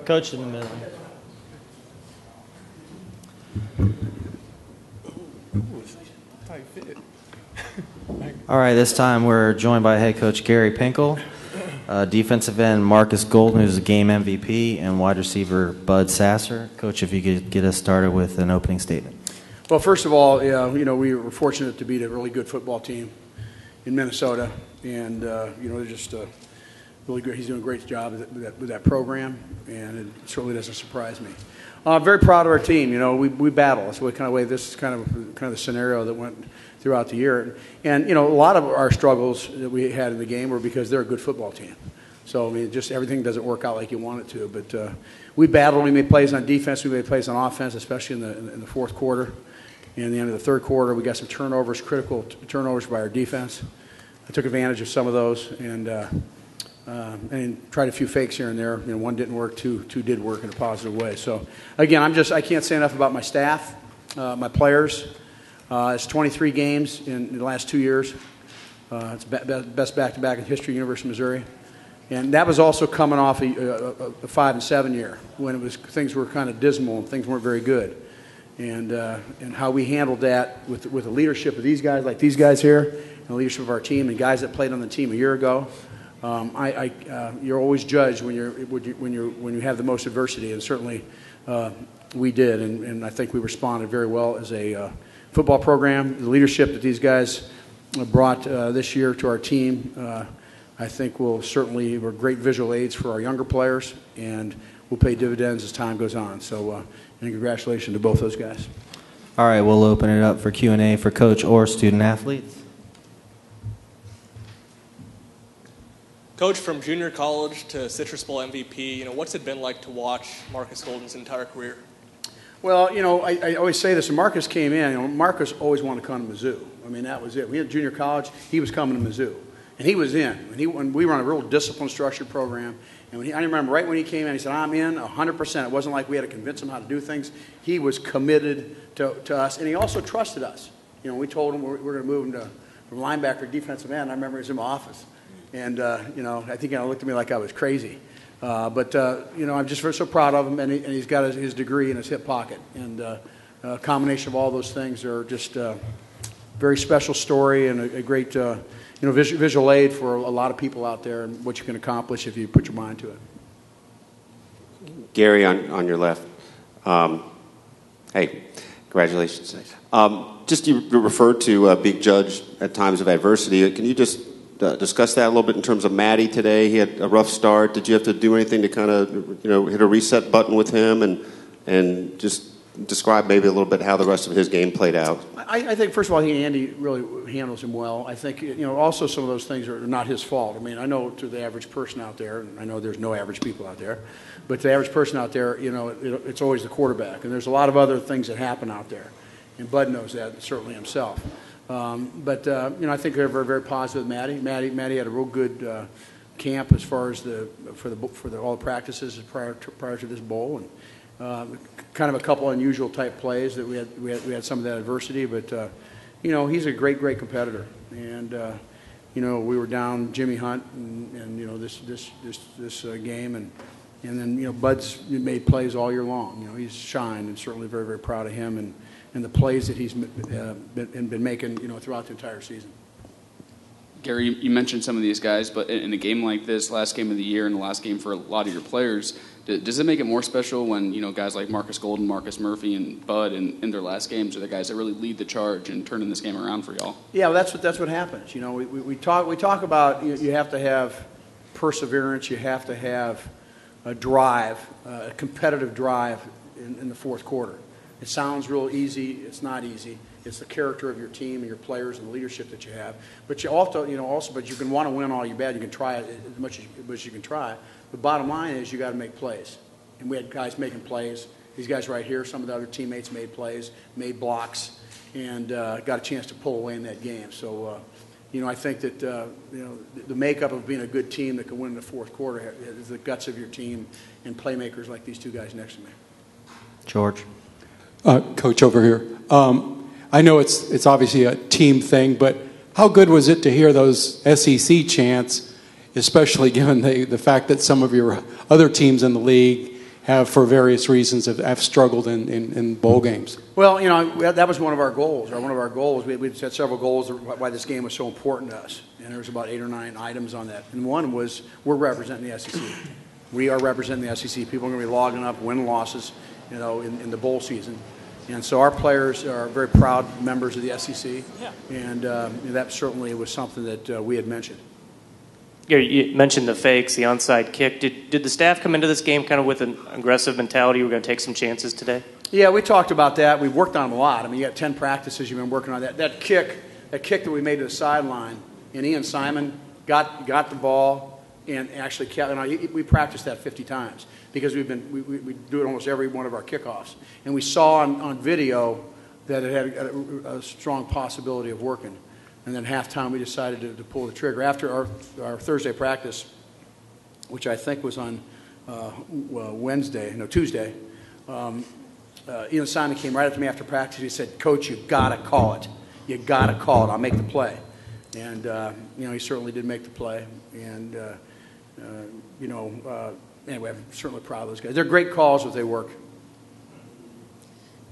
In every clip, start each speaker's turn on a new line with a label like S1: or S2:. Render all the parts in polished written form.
S1: Coach in the middle. All right, this time we're joined by head coach Gary Pinkel, defensive end Markus Golden, who's the game MVP, and wide receiver Bud Sasser. Coach, if you could get us started with an opening statement.
S2: Well, first of all, we were fortunate to beat a really good football team in Minnesota, and they're just really good. He's doing a great job with that program, and it certainly doesn't surprise me. I'm very proud of our team. We battle. That's what kind of way. This is kind of the scenario that went throughout the year, and a lot of our struggles that we had in the game were because they're a good football team. So I mean, just everything doesn't work out like you want it to. But we battled. We made plays on defense. We made plays on offense, especially in the fourth quarter. And the end of the third quarter, we got some turnovers, critical turnovers by our defense. I took advantage of some of those and tried a few fakes here and there. One didn't work, two did work in a positive way. So again, I can't say enough about my staff, my players. It's 23 games in the last 2 years. It's best back-to-back in history, University of Missouri. And that was also coming off a 5 and 7 year when things were kind of dismal and things weren't very good. And how we handled that with the leadership of these guys, like these guys here, and the leadership of our team, and guys that played on the team a year ago. You're always judged when you have the most adversity, and certainly we did. And I think we responded very well as a football program. The leadership that these guys brought this year to our team, I think were great visual aids for our younger players, and will pay dividends as time goes on. So, and congratulations to both those guys.
S1: All right, we'll open it up for Q&A for coach or student athletes.
S3: Coach, from junior college to Citrus Bowl MVP, what's it been like to watch Markus Golden's entire career?
S2: Well, I always say this. When Markus came in, Markus always wanted to come to Mizzou. I mean, that was it. We had junior college. He was coming to Mizzou. And he was in. When we were on a real disciplined, structured program. And I remember right when he came in, he said, I'm in 100%. It wasn't like we had to convince him how to do things. He was committed to us. And he also trusted us. We told him we're going to move him from linebacker to defensive end. I remember he was in my office. And, I think he looked at me like I was crazy. But I'm just so proud of him, and he's got his degree in his hip pocket. And a combination of all those things are just a very special story and a great visual aid for a lot of people out there and what you can accomplish if you put your mind to it.
S4: Gary, on your left. Hey, congratulations. Just you referred to being judged at times of adversity. Can you just discuss that a little bit in terms of Matty today? He had a rough start. Did you have to do anything to kind of, hit a reset button with him and just describe maybe a little bit how the rest of his game played out?
S2: I think, first of all, Andy really handles him well. I think, also some of those things are not his fault. I mean, I know to the average person out there, and I know there's no average people out there, but to the average person out there, it's always the quarterback. And there's a lot of other things that happen out there. And Bud knows that, certainly himself. I think they're very, very positive with Matty. Matty had a real good camp as far as all the practices prior to this bowl, and kind of a couple unusual type plays that we had some of that adversity. But he's a great competitor, and we were down Jimmy Hunt and this game, and then Bud's made plays all year long. He's shined, and certainly very, very proud of him and the plays that he's been making, throughout the entire season.
S5: Gary, you mentioned some of these guys, but in a game like this, last game of the year and the last game for a lot of your players, does it make it more special when, guys like Markus Golden, Marcus Murphy, and Bud in their last games are the guys that really lead the charge and turning this game around for y'all? Yeah,
S2: well, that's what happens. We talk about you have to have perseverance, you have to have a drive, a competitive drive in the fourth quarter. It sounds real easy. It's not easy. It's the character of your team and your players and the leadership that you have. But you also, but you can want to win all you bad. You can try it as much as you can try. The bottom line is you got to make plays. And we had guys making plays. These guys right here, some of the other teammates made plays, made blocks, and got a chance to pull away in that game. So, I think that, the makeup of being a good team that can win in the fourth quarter is the guts of your team and playmakers like these two guys next to me.
S1: George.
S6: Coach over here. I know it's obviously a team thing, but how good was it to hear those SEC chants, especially given the fact that some of your other teams in the league have, for various reasons, have struggled in bowl games?
S2: Well, that was one of our goals. We set several goals why this game was so important to us, and there was about 8 or 9 items on that. And one was we're representing the SEC. We are representing the SEC. People are going to be logging up win losses, in the bowl season. And so our players are very proud members of the SEC, and that certainly was something that we had mentioned.
S7: Gary, you mentioned the fakes, the onside kick. Did the staff come into this game kind of with an aggressive mentality? We're going to take some chances today?
S2: Yeah, we talked about that. We've worked on them a lot. I mean, you got 10 practices you've been working on that. That kick that we made to the sideline, and Ian Simon got the ball and actually kept. And we practiced that 50 times because we do it almost every one of our kickoffs. And we saw on video that it had a strong possibility of working. And then halftime, we decided to pull the trigger. After our Thursday practice, which I think was on Tuesday, Ian Simon came right up to me after practice. He said, "Coach, you got to call it. You got to call it. I'll make the play." And he certainly did make the play. And anyway, I'm certainly proud of those guys. They're great calls if they work.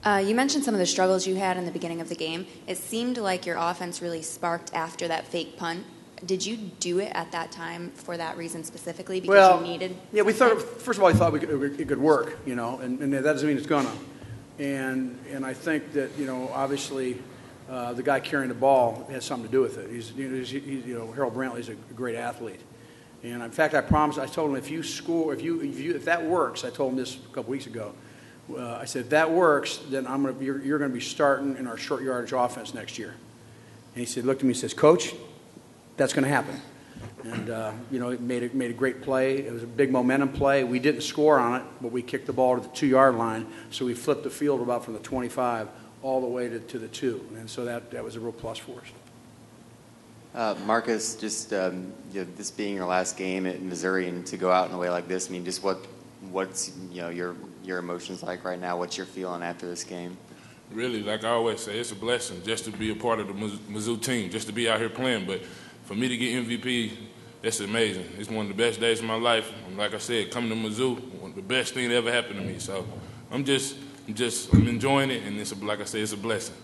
S8: You mentioned some of the struggles you had in the beginning of the game. It seemed like your offense really sparked after that fake punt. Did you do it at that time for that reason specifically because you needed? Yeah, we thought.
S2: First of all, we thought it could work, and that doesn't mean it's gonna. And I think that obviously the guy carrying the ball has something to do with it. He's Harold Brantley's a great athlete, and in fact I told him if that works, I told him this a couple weeks ago. I said, if that works, then you're going to be starting in our short yardage offense next year. And he said, looked at me and says, "Coach, that's going to happen." And it made a great play. It was a big momentum play. We didn't score on it, but we kicked the ball to the 2-yard line, so we flipped the field about from the 25 all the way to the 2. And so that was a real plus for us.
S9: Marcus, just this being your last game at Missouri, and to go out in a way like this, I mean, just what's your emotions like right now? What's your feeling after this game?
S10: Really, like I always say, it's a blessing just to be a part of the Mizzou team, just to be out here playing. But for me to get MVP, that's amazing. It's one of the best days of my life. And like I said, coming to Mizzou, one of the best thing that ever happened to me. So I'm enjoying it, and like I said, it's a blessing.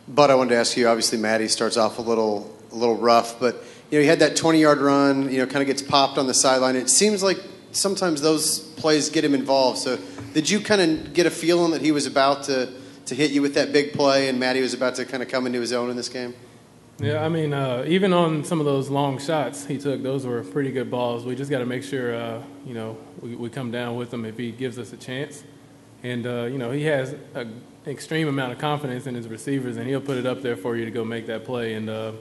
S11: Bud, I wanted to ask you, obviously Maddie starts off a little rough, but he had that 20-yard run, kind of gets popped on the sideline. It seems like sometimes those plays get him involved. So did you kind of get a feeling that he was about to hit you with that big play and Matty was about to kind of come into his own in this game?
S12: Yeah, I mean, even on some of those long shots he took, those were pretty good balls. We just got to make sure, we come down with him if he gives us a chance. And, he has an extreme amount of confidence in his receivers, and he'll put it up there for you to go make that play. And,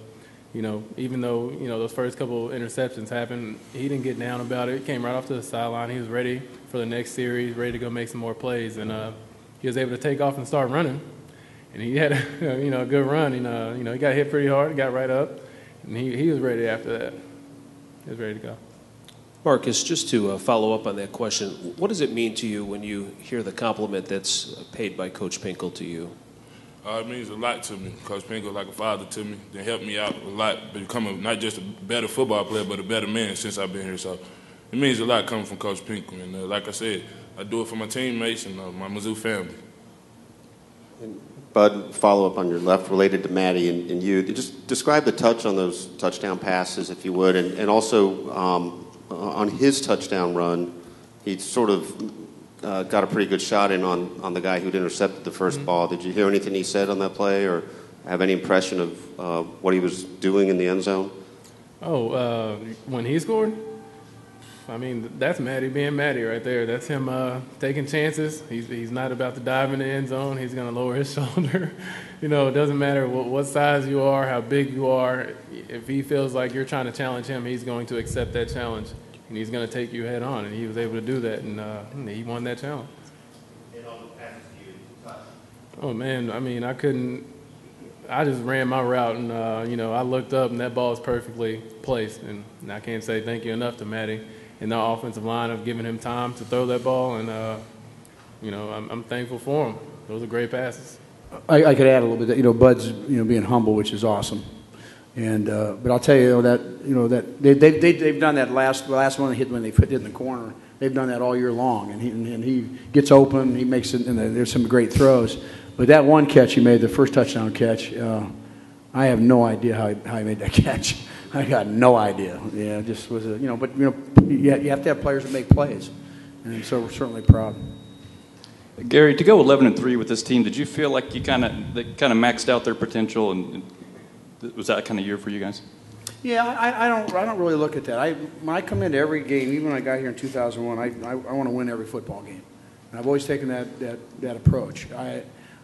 S12: even though, those first couple interceptions happened, he didn't get down about it. He came right off to the sideline. He was ready for the next series, ready to go make some more plays. And he was able to take off and start running. And he had a good run. And, he got hit pretty hard, got right up, and he was ready after that. He was ready to go.
S13: Marcus, just to follow up on that question, what does it mean to you when you hear the compliment that's paid by Coach Pinkel to you?
S10: It means a lot to me. Coach Pinkel, like a father to me, they helped me out a lot, becoming not just a better football player, but a better man since I've been here. So it means a lot coming from Coach Pinkel. And like I said, I do it for my teammates and my Mizzou family.
S4: And Bud, follow up on your left related to Maddie and you. Just describe the touch on those touchdown passes, if you would, and also on his touchdown run, he sort of got a pretty good shot in on the guy who'd intercepted the first ball. Did you hear anything he said on that play or have any impression of what he was doing in the end zone?
S12: When he scored? I mean, that's Maddie being Maddie right there. That's him taking chances. He's not about to dive in the end zone. He's going to lower his shoulder. It doesn't matter what size you are, how big you are. If he feels like you're trying to challenge him, he's going to accept that challenge. And he's going to take you head on, and he was able to do that, and he won that challenge. Oh, man, I mean, I just ran my route, and, I looked up, and that ball was perfectly placed. And I can't say thank you enough to Maddie and the offensive line of giving him time to throw that ball, and, I'm thankful for him. Those are great passes.
S2: I could add a little bit that, Bud's, being humble, which is awesome. And but I'll tell you that they've done that last one they hit when they put it in the corner. they've done that all year long, and he gets open, he makes it, and there's some great throws. But that one catch he made, the first touchdown catch, I have no idea how he made that catch. I got no idea. Yeah, it just was but you have to have players that make plays, and so we're certainly proud.
S14: Gary, to go 11-3 with this team, did you feel like they kind of maxed out their potential, and was that kind of year for you guys?
S2: Yeah, I don't really look at that. When I come into every game, even when I got here in 2001, I want to win every football game. And I've always taken that approach.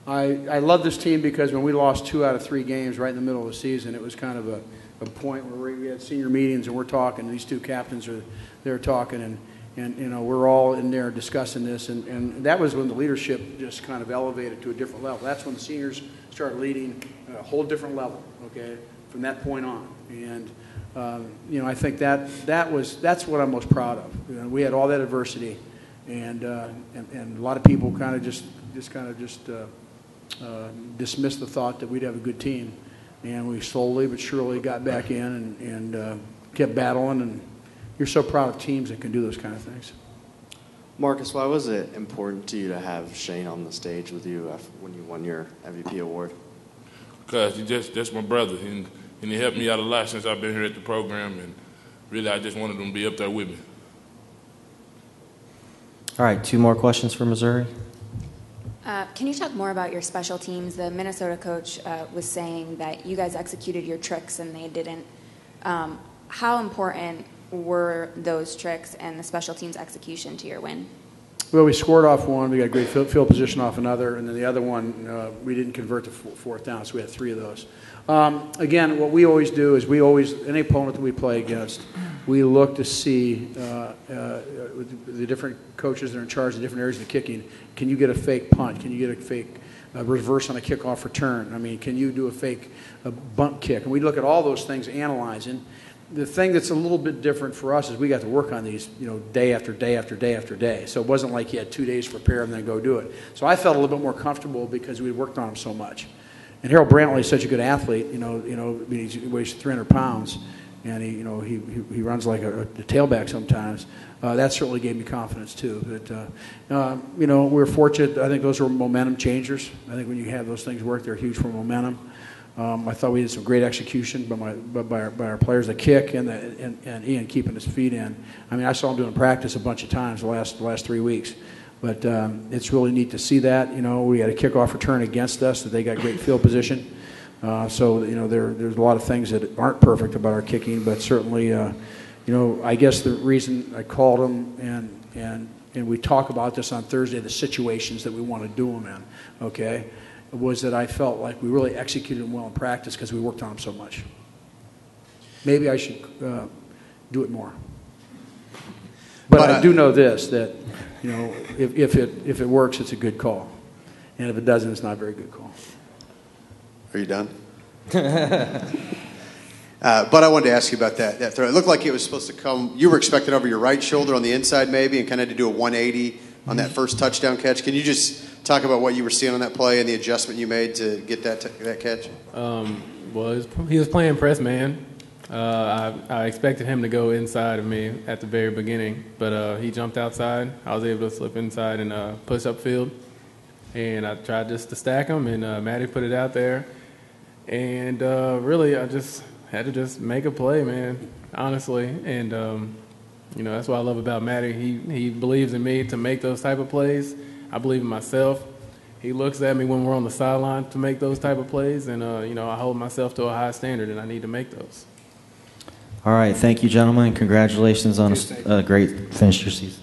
S2: I love this team because when we lost 2 out of 3 games right in the middle of the season, it was kind of a point where we had senior meetings and we're talking. And these 2 captains are there talking, and we're all in there discussing this. And that was when the leadership just kind of elevated to a different level. That's when the seniors started leading at a whole different level. Okay, from that point on. And I think that's what I'm most proud of. We had all that adversity, and a lot of people kind of just dismissed the thought that we'd have a good team, and we slowly but surely got back in and kept battling. And you're so proud of teams that can do those kind of things.
S15: Marcus, why was it important to you to have Shane on the stage with you when you won your MVP award?
S10: Because that's my brother, and he helped me out a lot since I've been here at the program, and really I just wanted him to be up there with me.
S1: All right, 2 more questions for Missouri.
S8: Can you talk more about your special teams? The Minnesota coach was saying that you guys executed your tricks and they didn't. How important were those tricks and the special teams execution to your win?
S2: Well, we scored off one. We got great field position off another. And then the other one, we didn't convert to 4th down, so we had 3 of those. Again, what we always do is any opponent that we play against, we look to see the different coaches that are in charge of different areas of the kicking. Can you get a fake punt? Can you get a fake reverse on a kickoff return? I mean, can you do a fake bunt kick? And we look at all those things, analyzing. The thing that's a little bit different for us is we got to work on these, day after day after day after day. So it wasn't like you had 2 days to prepare and then go do it. So I felt a little bit more comfortable because we worked on them so much. And Harold Brantley is such a good athlete. He weighs 300 pounds, and he runs like a tailback sometimes. That certainly gave me confidence too. But we're fortunate. I think those were momentum changers. I think when you have those things work, they're huge for momentum. I thought we did some great execution by our players, the kick and Ian keeping his feet in. I mean, I saw him doing practice a bunch of times the last 3 weeks. But it's really neat to see that. We had a kickoff return against us that they got great field position. There's a lot of things that aren't perfect about our kicking, but certainly, I guess the reason I called them and we talk about this on Thursday, the situations that we want to do them in, okay, was that I felt like we really executed them well in practice because we worked on them so much. Maybe I should do it more. But I do know this, that if it works, it's a good call. And if it doesn't, it's not a very good call.
S11: Are you done? But I wanted to ask you about that throw. It looked like it was supposed to come. You were expecting over your right shoulder on the inside maybe and kind of to do a 180 on that first touchdown catch. Can you just talk about what you were seeing on that play and the adjustment you made to get that catch?
S12: Well, he was playing press man. I expected him to go inside of me at the very beginning, but he jumped outside. I was able to slip inside and push up field. And I tried just to stack him, and Matty put it out there. And really, I just had to just make a play, man, honestly. And, that's what I love about Matty. He believes in me to make those type of plays. I believe in myself. He looks at me when we're on the sideline to make those type of plays, and, I hold myself to a high standard, and I need to make those.
S1: All right, thank you, gentlemen. Congratulations on a great finish to your season.